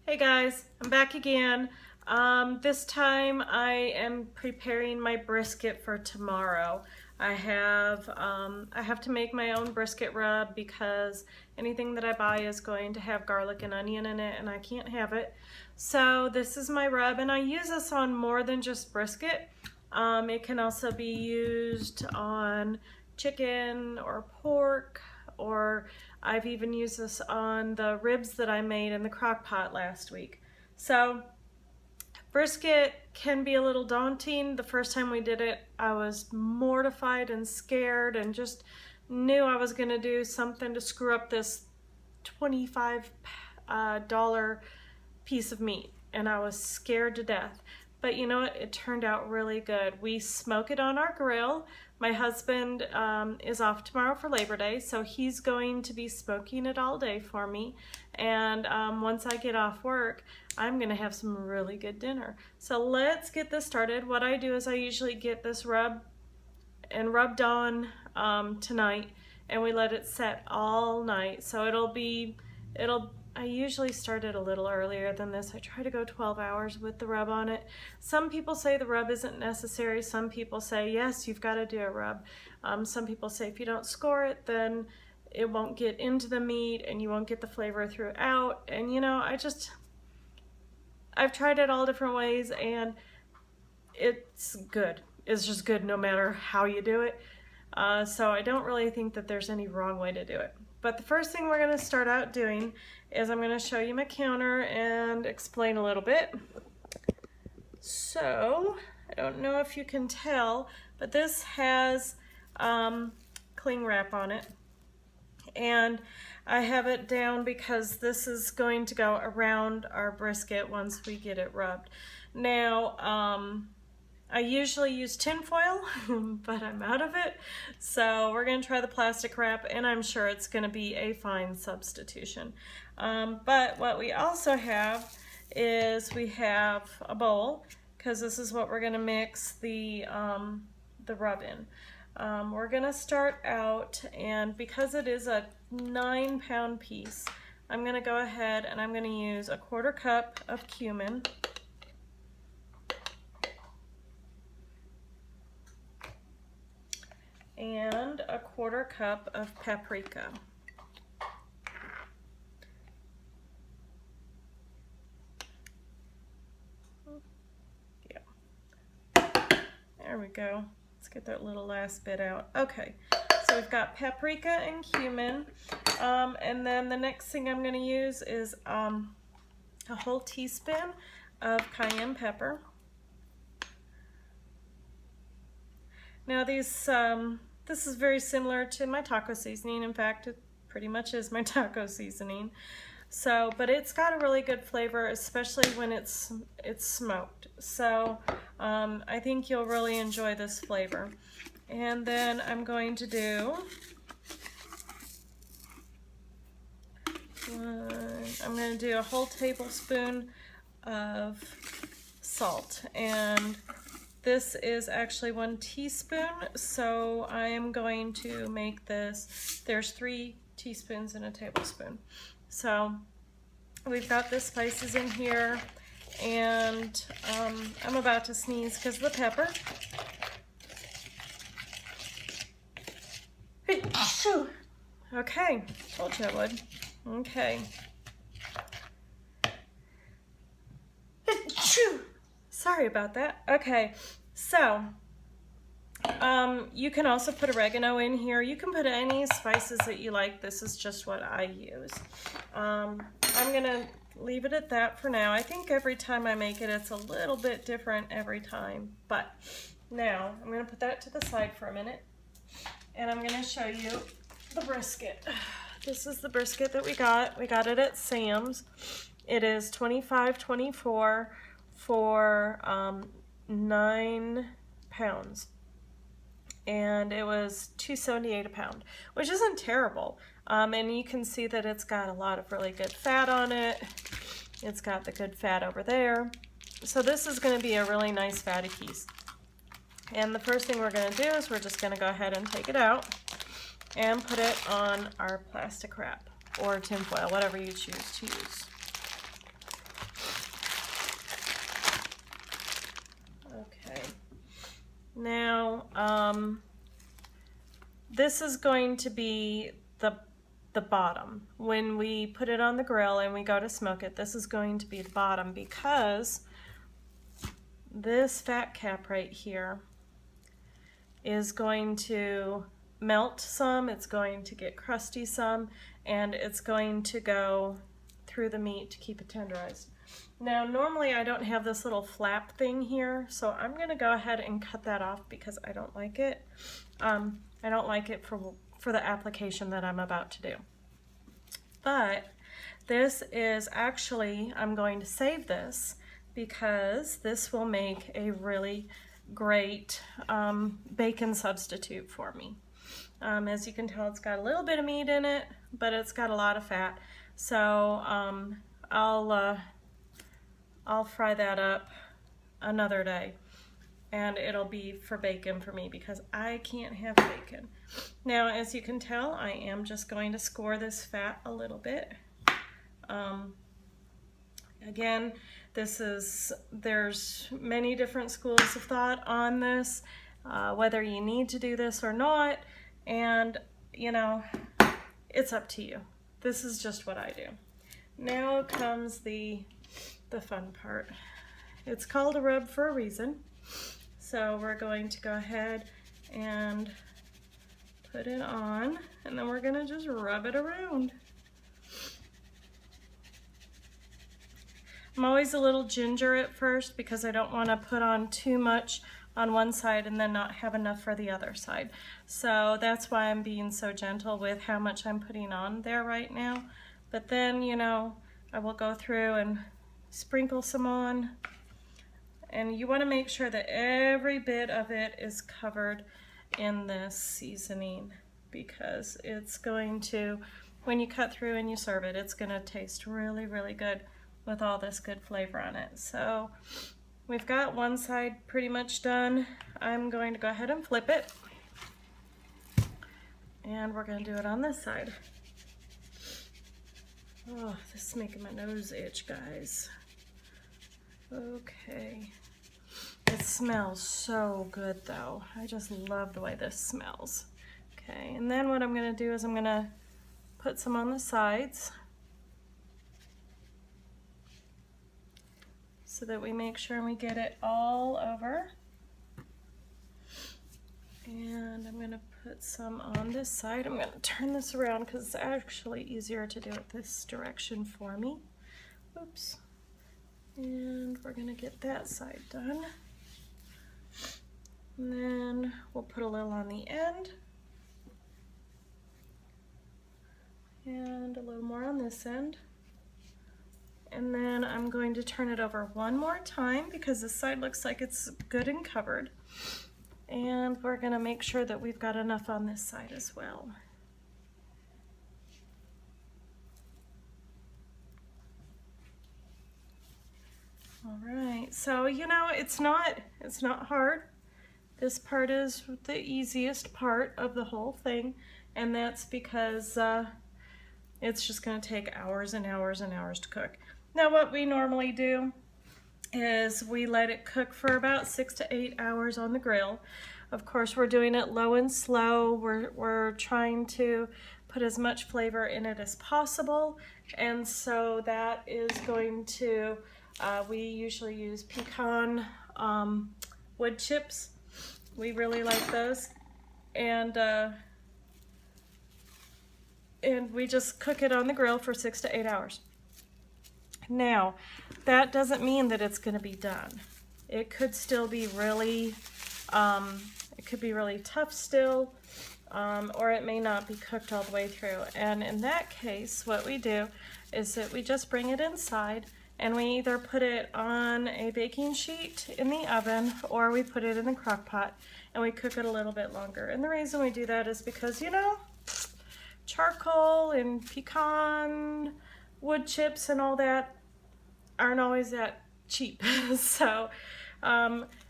Hey guys, I'm back again. This time I am preparing my brisket for tomorrow. I have to make my own brisket rub because anything that I buy is going to have garlic and onion in it and I can't have it. So this is my rub and I use this on more than just brisket. It can also be used on chicken or pork, or I've even used this on the ribs that I made in the crock pot last week. So brisket can be a little daunting. The first time we did it, I was mortified and scared and just knew I was gonna do something to screw up this $25 piece of meat, and I was scared to death. But you know what? It turned out really good. We smoke it on our grill. My husband is off tomorrow for Labor Day, so he's going to be smoking it all day for me. And once I get off work, I'm gonna have some really good dinner. So let's get this started. What I do is I usually get this rubbed on tonight, and we let it set all night. So I usually start it a little earlier than this. I try to go 12 hours with the rub on it. Some people say the rub isn't necessary. Some people say, yes, you've got to do a rub. Some people say if you don't score it, then it won't get into the meat and you won't get the flavor throughout. And you know, I've tried it all different ways and it's good. It's just good no matter how you do it. So I don't really think that there's any wrong way to do it. But the first thing we're going to start out doing is I'm going to show you my counter and explain a little bit. So I don't know if you can tell, but this has cling wrap on it. And I have it down because this is going to go around our brisket once we get it rubbed. Now, I usually use tin foil, but I'm out of it. So we're gonna try the plastic wrap, and I'm sure it's gonna be a fine substitution. But what we also have is we have a bowl, because this is what we're gonna mix the rub in. We're gonna start out, and because it is a 9-pound piece, I'm gonna go ahead and I'm gonna use a 1/4 cup of cumin. And a 1/4 cup of paprika. Yeah. There we go. Let's get that little last bit out. Okay, so we've got paprika and cumin. And then the next thing I'm going to use is a whole teaspoon of cayenne pepper. Now this is very similar to my taco seasoning. In fact, it pretty much is my taco seasoning. So, but it's got a really good flavor, especially when it's smoked. So I think you'll really enjoy this flavor. And then I'm going to do a whole tablespoon of salt, and this is actually 1 teaspoon, so I am going to make this, there's 3 teaspoons in a tablespoon. So we've got the spices in here, and I'm about to sneeze because of the pepper. Okay, told you I would. Okay. Sorry about that. Okay, so you can also put oregano in here. You can put any spices that you like. This is just what I use. I'm gonna leave it at that for now. I think every time I make it, it's a little bit different every time. But now I'm gonna put that to the side for a minute, and I'm gonna show you the brisket. This is the brisket that we got. We got it at Sam's. It is $25.24 for 9 pounds, and it was $2.78 a pound, which isn't terrible. And you can see that it's got a lot of really good fat on it. It's got the good fat over there. So this is going to be a really nice fatty piece. And the first thing we're going to do is we're just going to go ahead and take it out and put it on our plastic wrap or tin foil, whatever you choose to use. Now, this is going to be the bottom. When we put it on the grill and we go to smoke it, this is going to be the bottom, because this fat cap right here is going to melt some, it's going to get crusty some, and it's going to go through the meat to keep it tenderized. Now, normally I don't have this little flap thing here, so I'm going to go ahead and cut that off because I don't like it. I don't like it for the application that I'm about to do. But this is actually, I'm going to save this because this will make a really great bacon substitute for me. As you can tell, it's got a little bit of meat in it, but it's got a lot of fat. So I'll fry that up another day, and it'll be for bacon for me because I can't have bacon. Now, as you can tell, I am just going to score this fat a little bit. Again, there's many different schools of thought on this, whether you need to do this or not, and you know, it's up to you. This is just what I do. Now comes the fun part. It's called a rub for a reason. So we're going to go ahead and put it on, and then we're gonna just rub it around. I'm always a little ginger at first because I don't want to put on too much on one side and then not have enough for the other side. So that's why I'm being so gentle with how much I'm putting on there right now. But then, you know, I will go through and sprinkle some on. And you want to make sure that every bit of it is covered in this seasoning, because it's going to, when you cut through and you serve it, it's going to taste really, really good with all this good flavor on it. So we've got one side pretty much done. I'm going to go ahead and flip it, and we're going to do it on this side. Oh, this is making my nose itch, guys. Okay. It smells so good though. I just love the way this smells. Okay, and then what I'm going to do is I'm going to put some on the sides so that we make sure we get it all over. And I'm going to put some on this side. I'm going to turn this around because it's actually easier to do it this direction for me. Oops. And we're going to get that side done. And then we'll put a little on the end. And a little more on this end. And then I'm going to turn it over one more time because this side looks like it's good and covered. And we're going to make sure that we've got enough on this side as well. All right, so you know, it's not hard. This part is the easiest part of the whole thing, and that's because it's just going to take hours and hours and hours to cook. Now what we normally do is we let it cook for about 6 to 8 hours on the grill. Of course, we're doing it low and slow. We're trying to put as much flavor in it as possible, and so that is going to, we usually use pecan wood chips. We really like those, and we just cook it on the grill for 6 to 8 hours. Now, that doesn't mean that it's going to be done. It could still be really, it could be really tough still, or it may not be cooked all the way through. And in that case, what we do is that we just bring it inside, and we either put it on a baking sheet in the oven, or we put it in a crock pot and we cook it a little bit longer. And the reason we do that is because, you know, charcoal and pecan wood chips and all that aren't always that cheap. So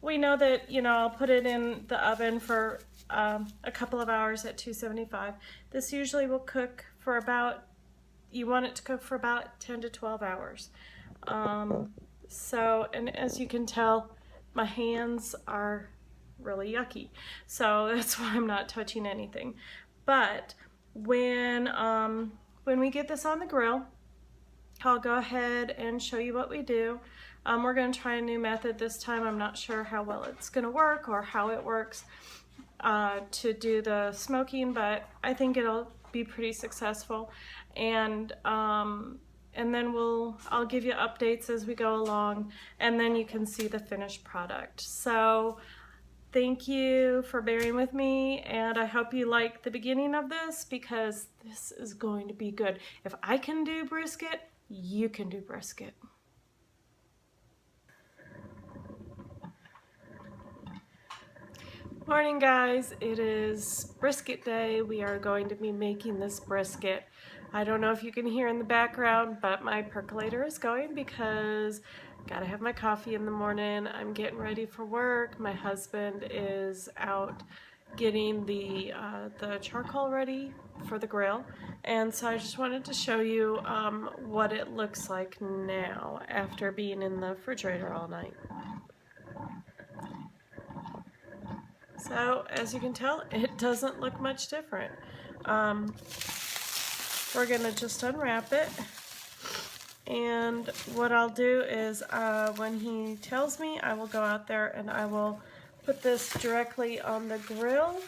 we know that, you know, I'll put it in the oven for a couple of hours at 275. This usually will cook for about, you want it to cook for about 10 to 12 hours. So, and as you can tell, my hands are really yucky. So that's why I'm not touching anything. But when we get this on the grill, I'll go ahead and show you what we do. We're going to try a new method this time. I'm not sure how well it's going to work or how it works to do the smoking, but I think it'll be pretty successful. And then I'll give you updates as we go along, and then you can see the finished product. So thank you for bearing with me, and I hope you like the beginning of this, because this is going to be good. If I can do brisket, you can do brisket. Morning guys, it is brisket day. We are going to be making this brisket. I don't know if you can hear in the background, but my percolator is going because gotta have my coffee in the morning. I'm getting ready for work. My husband is out getting the charcoal ready for the grill, and so I just wanted to show you what it looks like now after being in the refrigerator all night. So as you can tell, it doesn't look much different. We're gonna just unwrap it, and what I'll do is when he tells me, I will go out there and I will put this directly on the grill,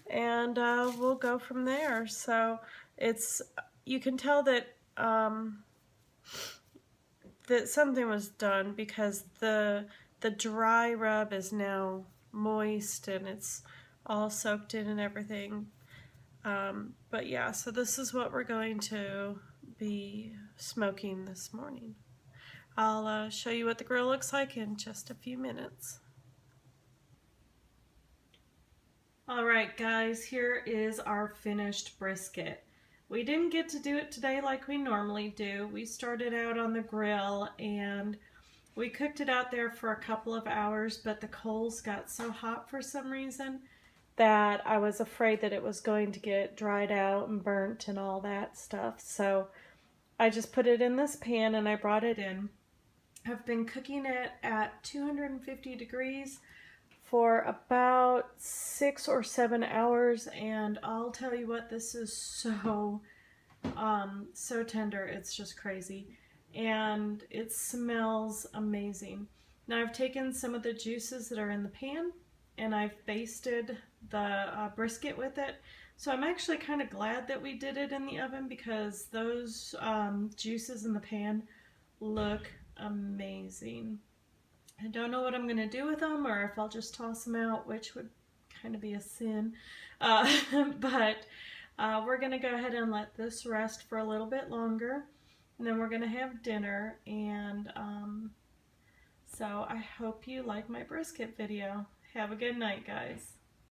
and we'll go from there. So you can tell that that something was done, because the dry rub is now moist and it's all soaked in and everything. But yeah, so this is what we're going to be smoking this morning. I'll show you what the grill looks like in just a few minutes. Alright guys, here is our finished brisket. We didn't get to do it today like we normally do. We started out on the grill and we cooked it out there for a couple of hours, but the coals got so hot for some reason that I was afraid that it was going to get dried out and burnt and all that stuff. So I just put it in this pan and I brought it in. I've been cooking it at 250 degrees for about 6 or 7 hours, and I'll tell you what, this is so tender. It's just crazy, and it smells amazing. Now I've taken some of the juices that are in the pan and I've basted the brisket with it. So I'm actually kind of glad that we did it in the oven, because those juices in the pan look amazing. I don't know what I'm going to do with them, or if I'll just toss them out, which would kind of be a sin. But we're going to go ahead and let this rest for a little bit longer, and then we're going to have dinner. And so I hope you like my brisket video. Have a good night, guys.